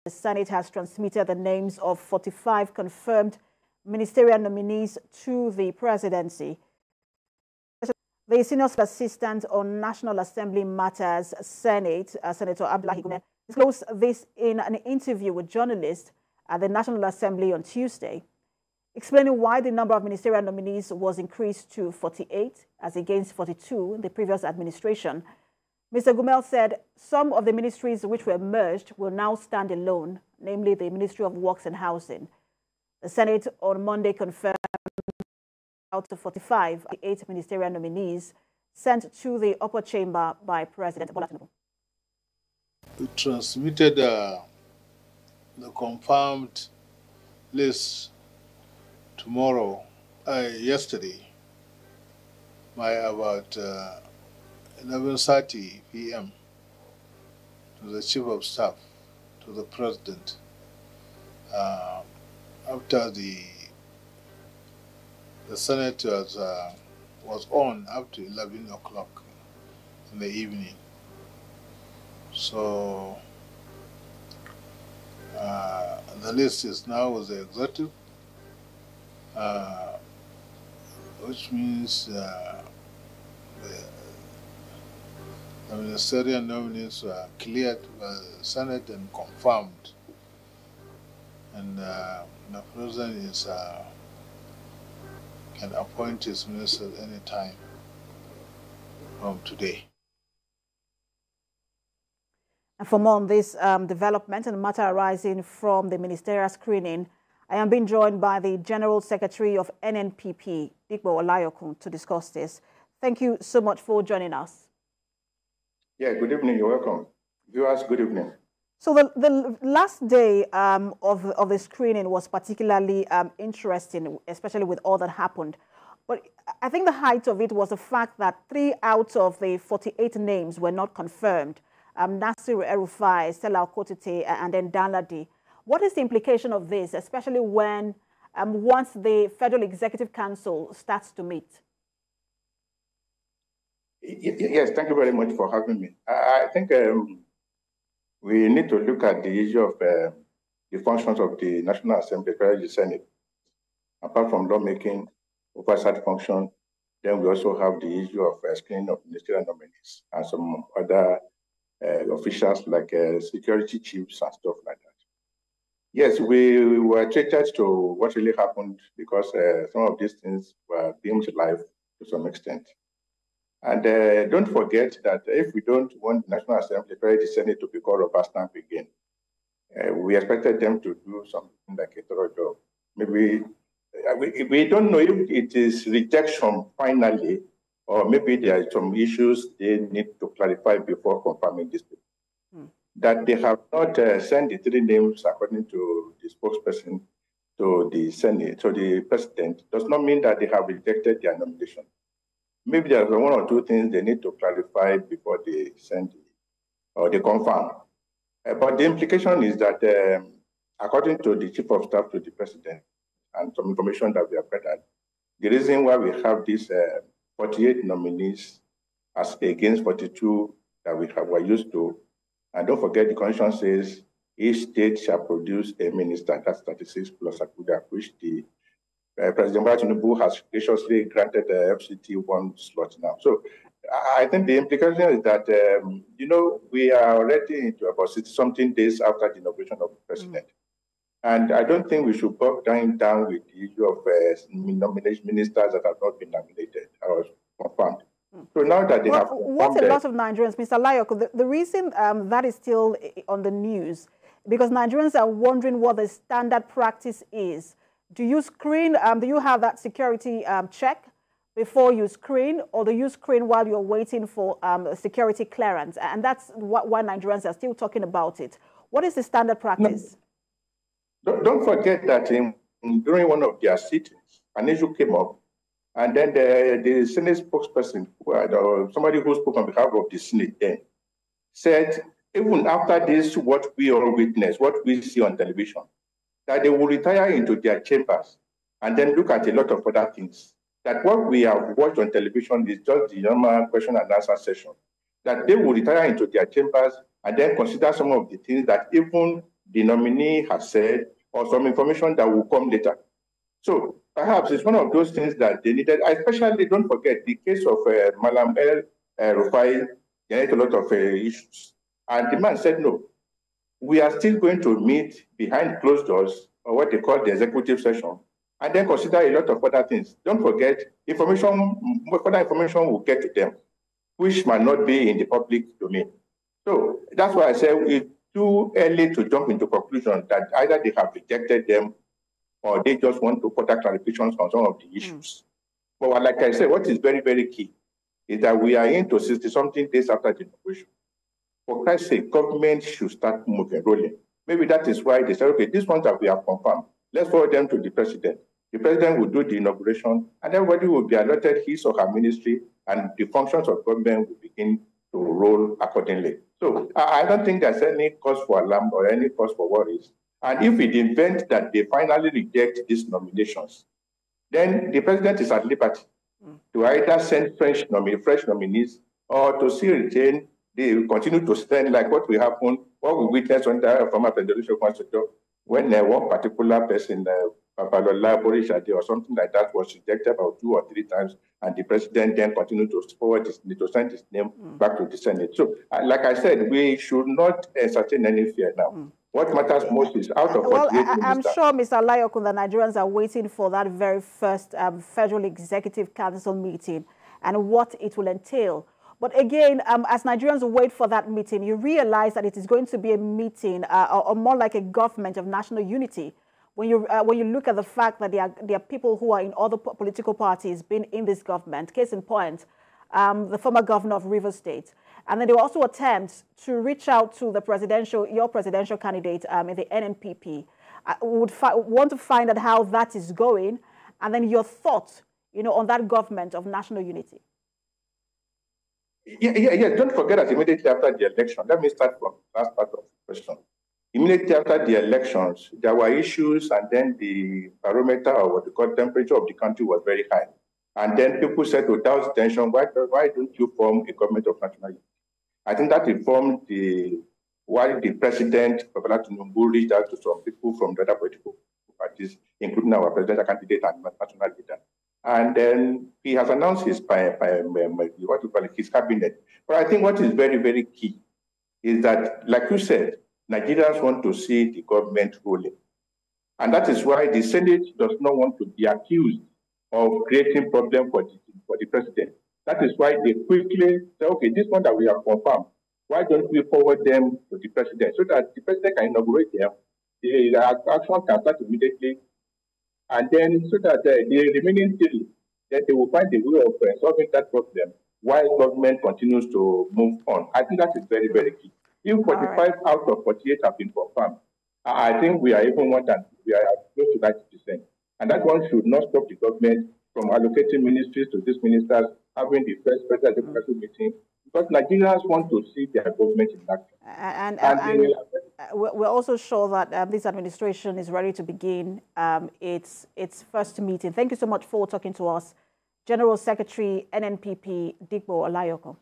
the Senate has transmitted the names of 45 confirmed ministerial nominees to the presidency. The Senior Assistant on National Assembly Matters, Senate, Senator Abdullahi Gumel, disclosed this in an interview with journalists at the National Assembly on Tuesday, explaining why the number of ministerial nominees was increased to 48 as against 42 in the previous administration. Mr. Gumel said some of the ministries which were merged will now stand alone, namely the Ministry of Works and Housing. The Senate on Monday confirmed out of 45, 8 ministerial nominees sent to the upper chamber by President Tinubu. We transmitted the confirmed list yesterday by about 11:30 p.m. to the Chief of Staff, to the President, after the Senate was on up to 11 o'clock in the evening. So the list is now with the executive, which means the ministerial nominees were cleared by the Senate and confirmed. And the President can appoint his ministers any time from today. And for more on this development and matter arising from the ministerial screening, I am being joined by the General Secretary of NNPP, Dikbo Olayokun, to discuss this. Thank you so much for joining us. Yeah, good evening. You're welcome. Viewers, good evening. So the last day of the screening was particularly interesting, especially with all that happened. But I think the height of it was the fact that 3 out of the 48 names were not confirmed. Nasir El-Rufai, Stella Okotite, and then Danladi. What is the implication of this, especially when once the Federal Executive Council starts to meet? Yes, thank you very much for having me. I think we need to look at the issue of the functions of the National Assembly, the Senate. Apart from lawmaking, oversight function, then we also have the issue of screening of ministerial nominees and some other officials like security chiefs and stuff like that. Yes, we were treated to what really happened because some of these things were beamed live to some extent. And don't forget that if we don't want the National Assembly, the Senate to be called rubber stamp again, we expected them to do something like a thorough job. Maybe we don't know if it is rejection finally, or maybe there are some issues they need to clarify before confirming this. That they have not sent the 3 names according to the spokesperson to the Senate, to the President, does not mean that they have rejected their nomination. Maybe there are 1 or 2 things they need to clarify before they send or they confirm. But the implication is that according to the Chief of Staff to the President and some information that we have gathered, the reason why we have these 48 nominees as against 42 that were used to, and don't forget the Constitution says each state shall produce a minister, that's 36 plus Akuda, which the President Tinubu has graciously granted the FCT 1 slot now. So I think the implication is that, we are already into about 60-something days after the inauguration of the President. And I don't think we should bog down with the issue of nomination ministers that have not been nominated or confirmed. So now that they have what a lot of Nigerians, Mr. Layok, the reason that is still on the news, because Nigerians are wondering what the standard practice is. Do you screen, do you have that security check before you screen, or do you screen while you're waiting for security clearance? And that's why Nigerians are still talking about it. What is the standard practice? No, don't forget that during one of their sittings, an issue came up, and then the Senate spokesperson, somebody who spoke on behalf of the Senate then, said, even after this, what we all witness, what we see on television, that they will retire into their chambers and then look at a lot of other things. That what we have watched on television is just the normal question and answer session. That they will retire into their chambers and then consider some of the things that even the nominee has said or some information that will come later. So perhaps it's one of those things that they needed, especially don't forget the case of Malam Rufai generated a lot of issues. And the man said, no, we are still going to meet behind closed doors, or what they call the executive session, and then consider a lot of other things. Don't forget, further information will get to them, which might not be in the public domain. So that's why I say it's too early to jump into conclusions that either they have rejected them or they just want to further clarifications on some of the issues. But like I said, what is very, very key is that we are into 60-something days after the inauguration. For Christ's sake, government should start moving, rolling. Maybe that is why they said, okay, these ones that we have confirmed, let's forward them to the president. The president will do the inauguration, and everybody will be allotted his or her ministry, and the functions of government will begin to roll accordingly. So I don't think there's any cause for alarm or any cause for worries. And if it invent that they finally reject these nominations, then the president is at liberty to either send fresh nominees or to still retain, they will continue to stand like what we witnessed under former presidential constitution when one particular person, Babalola Borishade or something like that, was rejected about 2 or 3 times, and the president then continued to send his name back to the Senate. So, like I said, we should not entertain any fear now. What matters most is out of 48 ministers. I'm sure, Mr. Alayokun, the Nigerians are waiting for that very first Federal Executive Council meeting and what it will entail. But again, as Nigerians wait for that meeting, you realize that it is going to be a meeting or more like a government of national unity. When you look at the fact that there are people who are in other political parties being in this government, case in point, the former governor of Rivers State. And then there were also attempts to reach out to the your presidential candidate in the NNPP. I would want to find out how that is going, and then your thoughts, on that government of national unity. Yeah. Don't forget that immediately after the election, let me start from the last part of the question. Immediately after the elections, there were issues, and then the barometer, or what we call temperature of the country, was very high. And then people said, without tension, why don't you form a government of national unity? I think that informed why the president, Abdullahi Tinubu, reached out to some people from the other political parties, including our presidential candidate and national leader. And then he has announced his cabinet. But I think what is very, very key is that, like you said, Nigerians want to see the government rolling. And that is why the Senate does not want to be accused of creating problems for the president. That is why they quickly say, okay, this one that we have confirmed, why don't we forward them to the president so that the president can inaugurate them, the action can start immediately, and then so that the remaining 3, then they will find a way of solving that problem while government continues to move on. I think that is very, very key. If 45 out of 48 have been confirmed, I think we are even more than, we are close to 90%. And that one should not stop the government from allocating ministries to these ministers, having the first presidential meeting, because Nigerians want to see their government in action. And we're also sure that this administration is ready to begin its first meeting. Thank you so much for talking to us. General Secretary, NNPP, Digbo Alayokun.